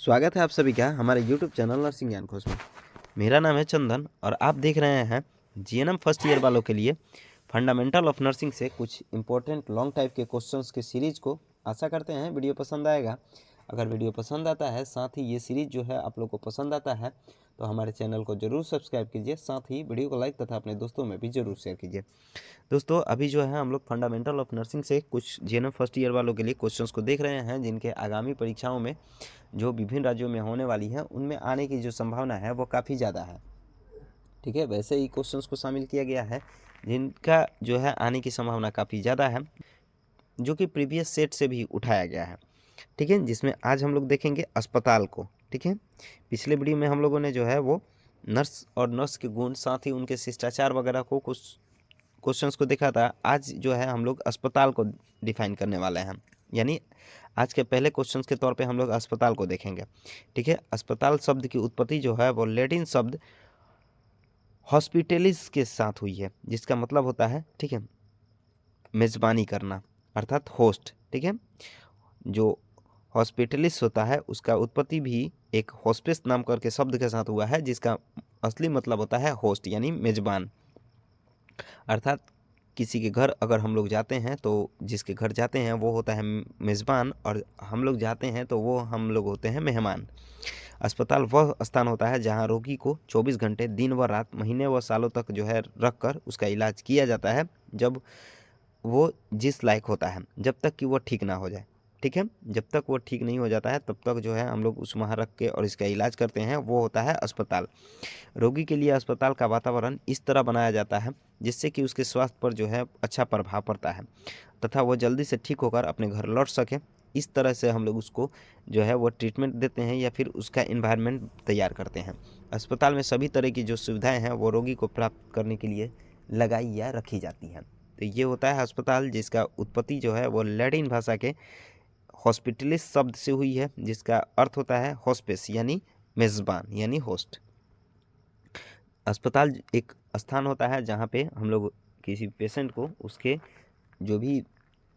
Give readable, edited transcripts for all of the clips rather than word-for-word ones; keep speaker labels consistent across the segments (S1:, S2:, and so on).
S1: स्वागत है आप सभी का हमारे YouTube चैनल नर्सिंग ज्ञान कोश में। मेरा नाम है चंदन और आप देख रहे हैं जीएनएम फर्स्ट ईयर वालों के लिए फंडामेंटल ऑफ नर्सिंग से कुछ इंपॉर्टेंट लॉन्ग टाइप के क्वेश्चंस के सीरीज को। आशा करते हैं वीडियो पसंद आएगा। अगर वीडियो पसंद आता है, साथ ही ये सीरीज जो है आप लोग को पसंद आता है, तो हमारे चैनल को जरूर सब्सक्राइब कीजिए। साथ ही वीडियो को लाइक तथा अपने दोस्तों में भी जरूर शेयर कीजिए। दोस्तों, अभी जो है हम लोग फंडामेंटल ऑफ नर्सिंग से कुछ जीएनएम फर्स्ट ईयर वालों के लिए क्वेश्चंस को देख रहे हैं, जिनके आगामी परीक्षाओं में जो विभिन्न राज्यों में होने वाली है उनमें आने की जो संभावना है वो काफ़ी ज़्यादा है। ठीक है, वैसे ही क्वेश्चंस को शामिल किया गया है जिनका जो है आने की संभावना काफ़ी ज़्यादा है, जो कि प्रीवियस सेट से भी उठाया गया है। ठीक है, जिसमें आज हम लोग देखेंगे अस्पताल को। ठीक है, पिछले वीडियो में हम लोगों ने जो है वो नर्स और नर्स के गुण, साथ ही उनके शिष्टाचार वगैरह को कुछ क्वेश्चंस को देखा था। आज जो है हम लोग अस्पताल को डिफाइन करने वाले हैं, यानी आज के पहले क्वेश्चंस के तौर पे हम लोग अस्पताल को देखेंगे। ठीक है, अस्पताल शब्द की उत्पत्ति जो है वो लैटिन शब्द हॉस्पिटलिस के साथ हुई है, जिसका मतलब होता है, ठीक है, मेजबानी करना अर्थात होस्ट। ठीक है, जो हॉस्पिटलिस होता है उसका उत्पत्ति भी एक हॉस्पिस नाम करके शब्द के साथ हुआ है, जिसका असली मतलब होता है होस्ट यानी मेजबान। अर्थात किसी के घर अगर हम लोग जाते हैं तो जिसके घर जाते हैं वो होता है मेज़बान, और हम लोग जाते हैं तो वो हम लोग होते हैं मेहमान। अस्पताल वह स्थान होता है जहां रोगी को 24 घंटे दिन व रात, महीने व सालों तक जो है रख कर उसका इलाज किया जाता है, जब वो जिस लायक होता है, जब तक कि वो ठीक ना हो जाए। ठीक है, जब तक वो ठीक नहीं हो जाता है तब तक जो है हम लोग उस वहाँ रख के और इसका इलाज करते हैं, वो होता है अस्पताल। रोगी के लिए अस्पताल का वातावरण इस तरह बनाया जाता है जिससे कि उसके स्वास्थ्य पर जो है अच्छा प्रभाव पड़ता है तथा वो जल्दी से ठीक होकर अपने घर लौट सके। इस तरह से हम लोग उसको जो है वो ट्रीटमेंट देते हैं या फिर उसका इन्वायरमेंट तैयार करते हैं। अस्पताल में सभी तरह की जो सुविधाएं हैं वो रोगी को प्राप्त करने के लिए लगाई या रखी जाती हैं। तो ये होता है अस्पताल, जिसका उत्पत्ति जो है वो लैटिन भाषा के हॉस्पिटलिस शब्द से हुई है, जिसका अर्थ होता है हॉस्पिस यानी मेज़बान यानी होस्ट। अस्पताल एक स्थान होता है जहाँ पे हम लोग किसी पेशेंट को उसके जो भी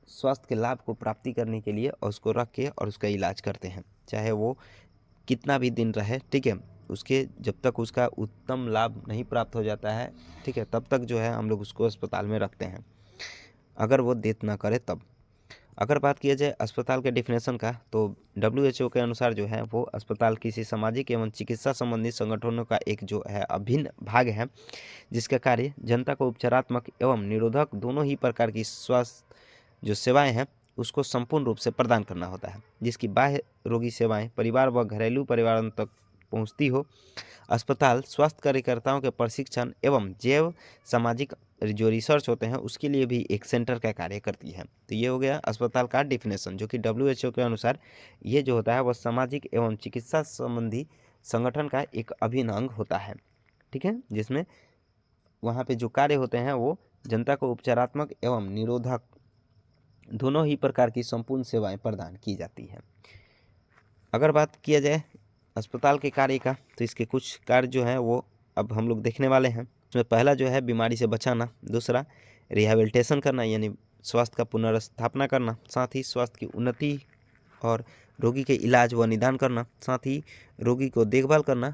S1: स्वास्थ्य के लाभ को प्राप्ति करने के लिए और उसको रख के और उसका इलाज करते हैं, चाहे वो कितना भी दिन रहे। ठीक है, उसके जब तक उसका उत्तम लाभ नहीं प्राप्त हो जाता है, ठीक है, तब तक जो है हम लोग उसको अस्पताल में रखते हैं, अगर वो डेथ ना करे तब। अगर बात किया जाए अस्पताल के डिफिनेशन का, तो WHO के अनुसार जो है वो अस्पताल किसी सामाजिक एवं चिकित्सा संबंधी संगठनों का एक जो है अभिन्न भाग है, जिसका कार्य जनता को उपचारात्मक एवं निरोधक दोनों ही प्रकार की स्वास्थ्य जो सेवाएं हैं उसको संपूर्ण रूप से प्रदान करना होता है, जिसकी बाह्य रोगी सेवाएं परिवार व घरेलू परिवारों तक पहुंचती हो। अस्पताल स्वास्थ्य कार्यकर्ताओं के प्रशिक्षण एवं जैव सामाजिक जो रिसर्च होते हैं उसके लिए भी एक सेंटर का कार्य करती है। तो ये हो गया अस्पताल का डिफिनेशन, जो कि WHO के अनुसार ये जो होता है वह सामाजिक एवं चिकित्सा संबंधी संगठन का एक अभिन्न अंग होता है। ठीक है, जिसमें वहाँ पे जो कार्य होते हैं वो जनता को उपचारात्मक एवं निरोधक दोनों ही प्रकार की संपूर्ण सेवाएं प्रदान की जाती है। अगर बात किया जाए अस्पताल के कार्य का, तो इसके कुछ कार्य जो हैं वो अब हम लोग देखने वाले हैं। उसमें पहला जो है बीमारी से बचाना, दूसरा रिहैबिलिटेशन करना यानी स्वास्थ्य का पुनर्स्थापना करना, साथ ही स्वास्थ्य की उन्नति और रोगी के इलाज व निदान करना, साथ ही रोगी को देखभाल करना,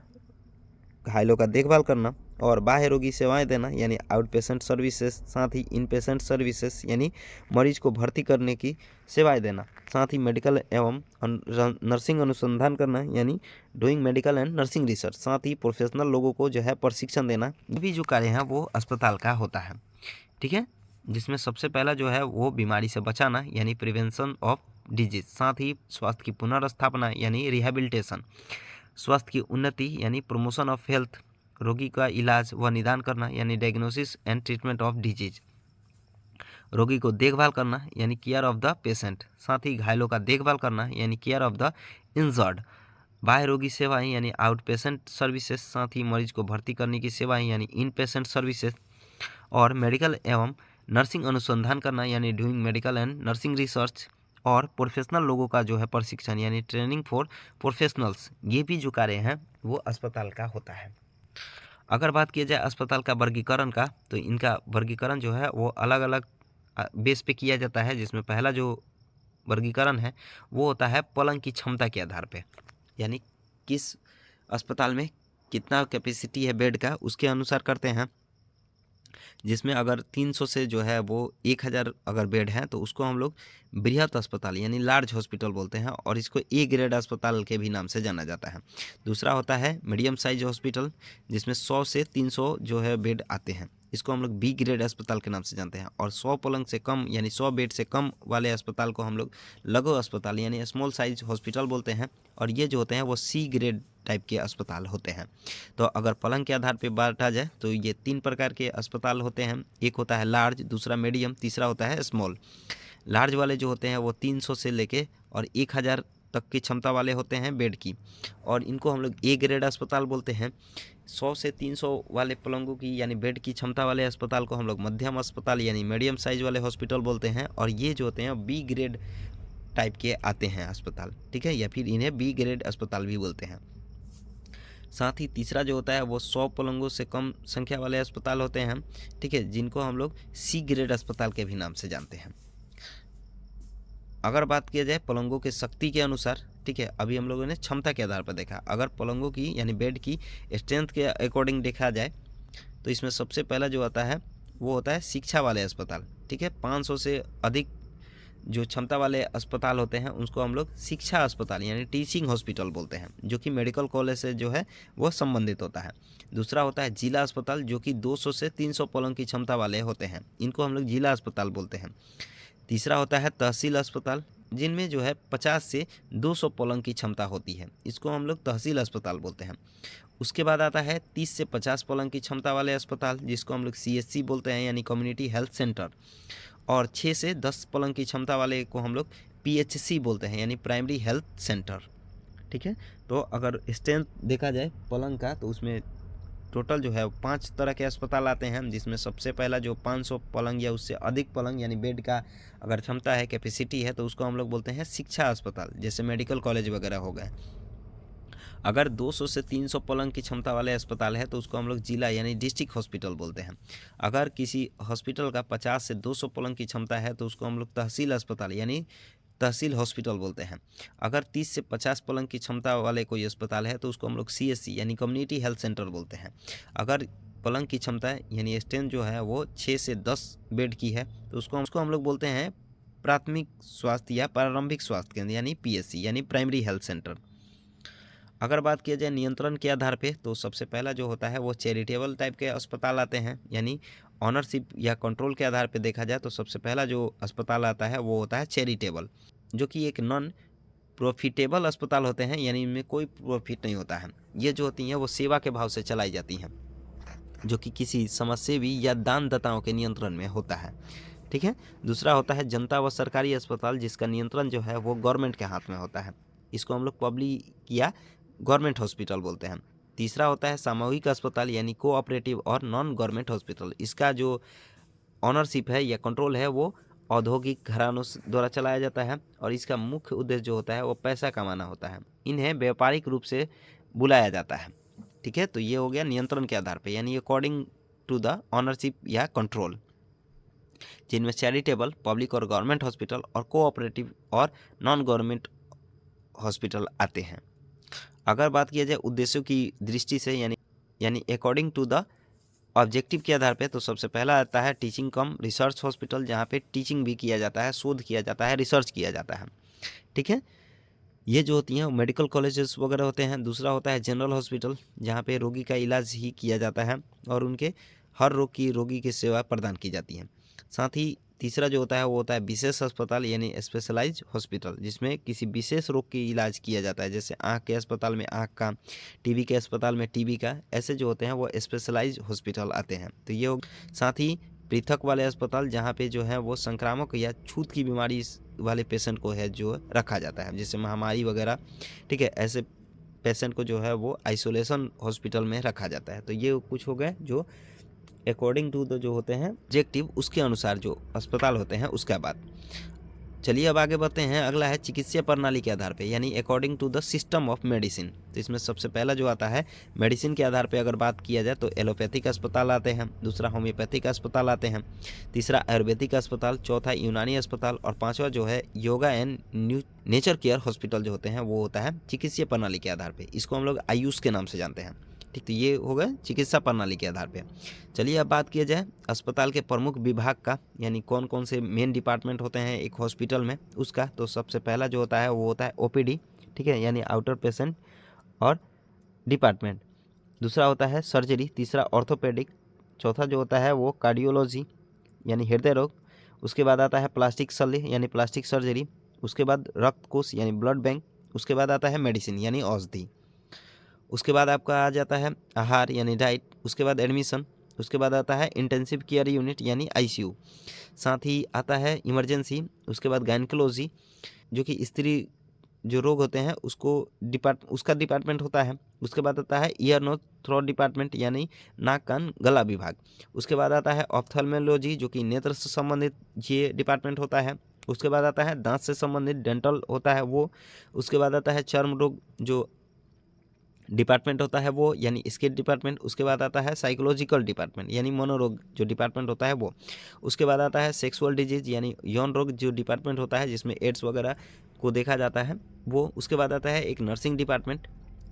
S1: घायलों का देखभाल करना, और बाह्य रोगी सेवाएं देना यानी आउट पेशेंट सर्विसेज, साथ ही इन पेशेंट सर्विसेज यानी मरीज को भर्ती करने की सेवाएं देना, साथ ही मेडिकल एवं नर्सिंग अनुसंधान करना यानी doing medical and nursing research, साथ ही प्रोफेशनल लोगों को जो है प्रशिक्षण देना। ये भी जो कार्य है वो अस्पताल का होता है। ठीक है, जिसमें सबसे पहला जो है वो बीमारी से बचाना यानी प्रिवेंशन ऑफ डिजीज, साथ ही स्वास्थ्य की पुनर्स्थापना यानी रिहेबिलिटेशन, स्वास्थ्य की उन्नति यानी प्रमोशन ऑफ हेल्थ, रोगी का इलाज व निदान करना यानी diagnosis and treatment of disease, रोगी को देखभाल करना यानी केयर ऑफ द पेशेंट, साथ ही घायलों का देखभाल करना यानी केयर ऑफ द इंजर्ड, बाह्य रोगी सेवाएं यानी आउट पेशेंट सर्विसेज, साथ ही मरीज को भर्ती करने की सेवाएं यानी इन पेशेंट सर्विसेज, और मेडिकल एवं नर्सिंग अनुसंधान करना यानी doing medical and nursing research, और प्रोफेशनल लोगों का जो है प्रशिक्षण यानी ट्रेनिंग फॉर प्रोफेशनल्स। ये भी जो कार्य हैं वो अस्पताल का होता है। अगर बात किया जाए अस्पताल का वर्गीकरण का, तो इनका वर्गीकरण जो है वो अलग अलग बेस पे किया जाता है, जिसमें पहला जो वर्गीकरण है वो होता है पलंग की क्षमता के आधार पे। यानी किस अस्पताल में कितना कैपेसिटी है बेड का, उसके अनुसार करते हैं। जिसमें अगर 300 से जो है वो 1000 अगर बेड है तो उसको हम लोग बृहत अस्पताल यानी लार्ज हॉस्पिटल बोलते हैं, और इसको ए ग्रेड अस्पताल के भी नाम से जाना जाता है। दूसरा होता है मीडियम साइज हॉस्पिटल, जिसमें 100 से 300 जो है बेड आते हैं, इसको हम लोग बी ग्रेड अस्पताल के नाम से जानते हैं। और 100 पलंग से कम यानी 100 बेड से कम वाले अस्पताल को हम लोग लघु अस्पताल यानी स्मॉल साइज हॉस्पिटल बोलते हैं। और ये जो होते हैं वो सी ग्रेड टाइप के अस्पताल होते हैं। तो अगर पलंग के आधार पर बांटा जाए तो ये 3 प्रकार के अस्पताल होते हैं। एक होता है लार्ज, दूसरा मीडियम, तीसरा होता है स्मॉल। लार्ज वाले जो होते हैं वो 300 से लेके और 1000 तक की क्षमता वाले होते हैं बेड की, और इनको हम लोग ए ग्रेड अस्पताल बोलते हैं। 100 से 300 वाले पलंगों की यानी बेड की क्षमता वाले अस्पताल को हम लोग मध्यम अस्पताल यानी मीडियम साइज वाले हॉस्पिटल बोलते हैं। और ये जो होते हैं बी ग्रेड टाइप के आते हैं अस्पताल, ठीक है, या फिर इन्हें बी ग्रेड अस्पताल भी बोलते हैं। साथ ही तीसरा जो होता है वो 100 पलंगों से कम संख्या वाले अस्पताल होते हैं, ठीक है, जिनको हम लोग सी ग्रेड अस्पताल के भी नाम से जानते हैं। अगर बात किया जाए पलंगों के शक्ति के अनुसार, ठीक है, अभी हम लोगों ने क्षमता के आधार पर देखा। अगर पलंगों की यानी बेड की स्ट्रेंथ के अकॉर्डिंग देखा जाए तो इसमें सबसे पहला जो आता है वो होता है शिक्षा वाले अस्पताल, ठीक है। 500 से अधिक जो क्षमता वाले अस्पताल होते हैं उसको हम लोग शिक्षा अस्पताल यानी टीचिंग हॉस्पिटल बोलते हैं, जो कि मेडिकल कॉलेज से जो है वो संबंधित होता है। दूसरा होता है जिला अस्पताल, जो कि 200 से 300 पलंग की क्षमता वाले होते हैं, इनको हम लोग जिला अस्पताल बोलते हैं। तीसरा होता है तहसील अस्पताल, जिनमें जो है 50 से 200 पलंग की क्षमता होती है, इसको हम लोग तहसील अस्पताल बोलते हैं। उसके बाद आता है 30 से 50 पलंग की क्षमता वाले अस्पताल, जिसको हम लोग CHC बोलते हैं यानी कम्युनिटी हेल्थ सेंटर। और 6 से 10 पलंग की क्षमता वाले को हम लोग PHC बोलते हैं यानी प्राइमरी हेल्थ सेंटर, ठीक है। तो अगर स्ट्रेंथ देखा जाए पलंग का तो उसमें टोटल जो है 5 तरह के अस्पताल आते हैं, जिसमें सबसे पहला जो 500 पलंग या उससे अधिक पलंग यानी बेड का अगर क्षमता है कैपेसिटी है तो उसको हम लोग बोलते हैं शिक्षा अस्पताल, जैसे मेडिकल कॉलेज वगैरह हो गए। अगर 200 से 300 पलंग की क्षमता वाले अस्पताल है तो उसको हम लोग जिला यानी डिस्ट्रिक्ट हॉस्पिटल बोलते हैं। अगर किसी हॉस्पिटल का 50 से 200 पलंग की क्षमता है तो उसको हम लोग तहसील अस्पताल यानी तहसील हॉस्पिटल बोलते हैं। अगर 30 से 50 पलंग की क्षमता वाले कोई अस्पताल है तो उसको हम लोग CHC यानी कम्युनिटी हेल्थ सेंटर बोलते हैं। अगर पलंग की क्षमता यानी स्ट्रेंथ जो है वो 6 से 10 बेड की है तो उसको हम लोग बोलते हैं प्राथमिक स्वास्थ्य या प्रारंभिक स्वास्थ्य केंद्र यानी PSC यानी प्राइमरी हेल्थ सेंटर। अगर बात किया जाए नियंत्रण के आधार पे तो सबसे पहला जो होता है वो चैरिटेबल टाइप के अस्पताल आते हैं, यानी ऑनरशिप या कंट्रोल के आधार पे देखा जाए तो सबसे पहला जो अस्पताल आता है वो होता है चैरिटेबल, जो कि एक नॉन प्रॉफिटेबल अस्पताल होते हैं, यानी इनमें कोई प्रॉफिट नहीं होता है। ये जो होती हैं वो सेवा के भाव से चलाई जाती हैं, जो कि किसी समाजसेवी या दानदाताओं के नियंत्रण में होता है, ठीक है। दूसरा होता है जनता व सरकारी अस्पताल, जिसका नियंत्रण जो है वो गवर्नमेंट के हाथ में होता है, इसको हम लोग पब्लिक या गवर्नमेंट हॉस्पिटल बोलते हैं। तीसरा होता है सामूहिक अस्पताल यानी कोऑपरेटिव और नॉन गवर्नमेंट हॉस्पिटल, इसका जो ऑनरशिप है या कंट्रोल है वो औद्योगिक घरानों द्वारा चलाया जाता है, और इसका मुख्य उद्देश्य जो होता है वो पैसा कमाना होता है। इन्हें व्यापारिक रूप से बुलाया जाता है, ठीक है। तो ये हो गया नियंत्रण के आधार पर यानी अकॉर्डिंग टू द ऑनरशिप या कंट्रोल, जिनमें चैरिटेबल, पब्लिक और गवर्नमेंट हॉस्पिटल और कोऑपरेटिव और नॉन गवर्नमेंट हॉस्पिटल आते हैं। अगर बात किया जाए उद्देश्यों की दृष्टि से यानी अकॉर्डिंग टू द ऑब्जेक्टिव के आधार पे तो सबसे पहला आता है टीचिंग कम रिसर्च हॉस्पिटल, जहाँ पे टीचिंग भी किया जाता है, शोध किया जाता है, रिसर्च किया जाता है, ठीक है। ये जो होती हैं मेडिकल कॉलेजेस वगैरह होते हैं। दूसरा होता है जनरल हॉस्पिटल, जहाँ पे रोगी का इलाज ही किया जाता है और उनके हर रोगी की सेवा प्रदान की जाती है। साथ ही तीसरा जो होता है वो होता है विशेष अस्पताल यानी स्पेशलाइज हॉस्पिटल, जिसमें किसी विशेष रोग की इलाज किया जाता है, जैसे आँख के अस्पताल में आँख का, टीबी के अस्पताल में टीबी का, ऐसे जो होते हैं वो स्पेशलाइज हॉस्पिटल आते हैं। तो ये साथ ही पृथक वाले अस्पताल, जहाँ पे जो है वो संक्रामक या छूत की बीमारी वाले पेशेंट को है जो रखा जाता है, जैसे महामारी वगैरह, ठीक है, ऐसे पेशेंट को जो है वो आइसोलेशन हॉस्पिटल में रखा जाता है। तो ये कुछ हो गए जो अकॉर्डिंग टू द जो होते हैं ऑब्जेक्टिव, उसके अनुसार जो अस्पताल होते हैं। उसके बाद चलिए अब आगे बढ़ते हैं। अगला है चिकित्सा प्रणाली के आधार पे, यानी according to the system of medicine. तो इसमें सबसे पहला जो आता है मेडिसिन के आधार पे अगर बात किया जाए तो एलोपैथिक अस्पताल आते हैं, दूसरा होम्योपैथिक अस्पताल आते हैं, तीसरा आयुर्वेदिक अस्पताल, चौथा यूनानी अस्पताल और पांचवा जो है yoga and nature care hospital जो होते हैं वो होता है चिकित्सा प्रणाली के आधार पर। इसको हम लोग आयुष के नाम से जानते हैं। ठीक, तो ये हो गए चिकित्सा प्रणाली के आधार पे। चलिए अब बात किया जाए अस्पताल के प्रमुख विभाग का, यानी कौन कौन से मेन डिपार्टमेंट होते हैं एक हॉस्पिटल में उसका। तो सबसे पहला जो होता है वो होता है ओपीडी, ठीक है, यानी आउटर पेशेंट और डिपार्टमेंट। दूसरा होता है सर्जरी, तीसरा ऑर्थोपेडिक, चौथा जो होता है वो कार्डियोलॉजी यानी हृदय रोग, उसके बाद आता है प्लास्टिक शल्य यानी प्लास्टिक सर्जरी, उसके बाद रक्त कोष यानी ब्लड बैंक, उसके बाद आता है मेडिसिन यानी औषधि, उसके बाद आपका आ जाता है आहार यानी डाइट, उसके बाद एडमिशन, उसके बाद आता है इंटेंसिव केयर यूनिट यानी आईसीयू, साथ ही आता है इमरजेंसी, उसके बाद गायनिकोलॉजी जो कि स्त्री जो रोग होते हैं उसका डिपार्टमेंट होता है, उसके बाद आता है ईयर नोज थ्रोट डिपार्टमेंट यानी नाक कान गला विभाग, उसके बाद आता है ऑप्थेल्मोलॉजी जो कि नेत्र से संबंधित ये डिपार्टमेंट होता है, उसके बाद आता है दांत से संबंधित डेंटल होता है वो, उसके बाद आता है चर्म रोग जो डिपार्टमेंट होता है वो यानी स्किन डिपार्टमेंट, उसके बाद आता है साइकोलॉजिकल डिपार्टमेंट यानी मनोरोग जो डिपार्टमेंट होता है वो, उसके बाद आता है सेक्सुअल डिजीज यानी यौन रोग जो डिपार्टमेंट होता है जिसमें एड्स वगैरह को देखा जाता है वो, उसके बाद आता है एक नर्सिंग डिपार्टमेंट,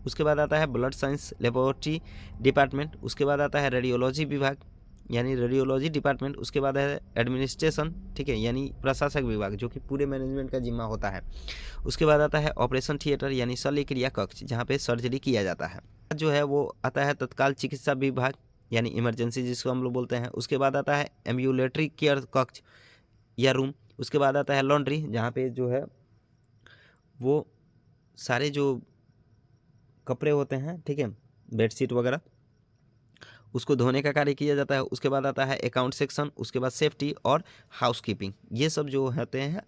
S1: उसके बाद आता है ब्लड साइंस लेबोरेटरी डिपार्टमेंट, उसके बाद आता है रेडियोलॉजी विभाग यानी रेडियोलॉजी डिपार्टमेंट, उसके बाद है एडमिनिस्ट्रेशन, ठीक है, यानी प्रशासक विभाग जो कि पूरे मैनेजमेंट का जिम्मा होता है, उसके बाद आता है ऑपरेशन थिएटर यानी शल्य क्रिया कक्ष जहाँ पे सर्जरी किया जाता है, जो है वो आता है तत्काल चिकित्सा विभाग यानी इमरजेंसी जिसको हम लोग बोलते हैं, उसके बाद आता है एम्बुलेटरी केयर कक्ष या रूम, उसके बाद आता है लॉन्ड्री जहाँ पे जो है वो सारे जो कपड़े होते हैं, ठीक है, बेडशीट वगैरह उसको धोने का कार्य किया जाता है, उसके बाद आता है अकाउंट सेक्शन, उसके बाद सेफ्टी और हाउसकीपिंग, ये सब जो होते हैं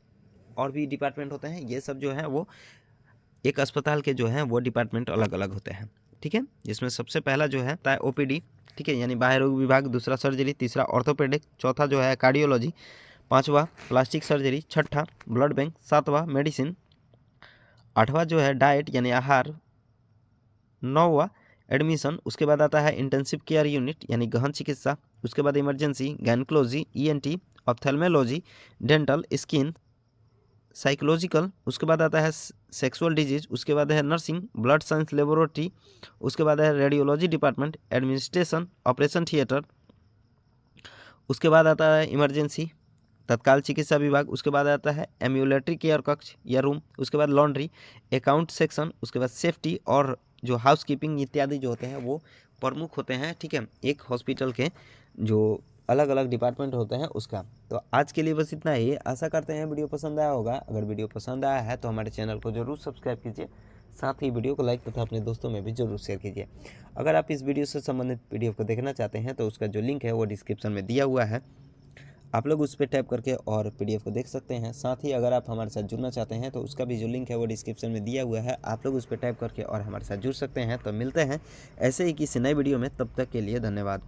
S1: और भी डिपार्टमेंट होते हैं, ये सब जो है वो एक अस्पताल के जो हैं वो डिपार्टमेंट अलग अलग होते हैं, ठीक है, जिसमें सबसे पहला जो है ओपीडी, ठीक है, यानी बाह्य रोग विभाग, दूसरा सर्जरी, तीसरा ऑर्थोपेडिक, चौथा जो है कार्डियोलॉजी, पांचवा प्लास्टिक सर्जरी, छठा ब्लड बैंक, सातवां मेडिसिन, आठवां जो है डाइट यानी आहार, नौवां एडमिशन, उसके बाद आता है इंटेंसिव केयर यूनिट यानी गहन चिकित्सा, उसके बाद emergency, gynaecology, ENT, ophthalmology, dental, skin, psychological, उसके बाद आता है सेक्सुअल डिजीज, उसके बाद है नर्सिंग, ब्लड साइंस लेबोरेटरी, उसके बाद है radiology department, administration, operation theatre, उसके बाद आता है इमरजेंसी तत्काल चिकित्सा विभाग, उसके बाद आता है एम्बुलेटरी केयर कक्ष या रूम, उसके बाद लॉन्ड्री, अकाउंट सेक्शन, उसके बाद सेफ्टी और जो हाउसकीपिंग इत्यादि जो होते हैं वो प्रमुख होते हैं, ठीक है, एक हॉस्पिटल के जो अलग अलग डिपार्टमेंट होते हैं उसका। तो आज के लिए बस इतना ही, आशा करते हैं वीडियो पसंद आया होगा। अगर वीडियो पसंद आया है तो हमारे चैनल को जरूर सब्सक्राइब कीजिए, साथ ही वीडियो को लाइक तथा अपने दोस्तों में भी जरूर शेयर कीजिए। अगर आप इस वीडियो से संबंधित पीडीएफ को देखना चाहते हैं तो उसका जो लिंक है वो डिस्क्रिप्शन में दिया हुआ है, आप लोग उस पर टैप करके और पीडीएफ को देख सकते हैं। साथ ही अगर आप हमारे साथ जुड़ना चाहते हैं तो उसका भी जो लिंक है वो डिस्क्रिप्शन में दिया हुआ है, आप लोग उस पर टैप करके और हमारे साथ जुड़ सकते हैं। तो मिलते हैं ऐसे ही किसी नए वीडियो में, तब तक के लिए धन्यवाद।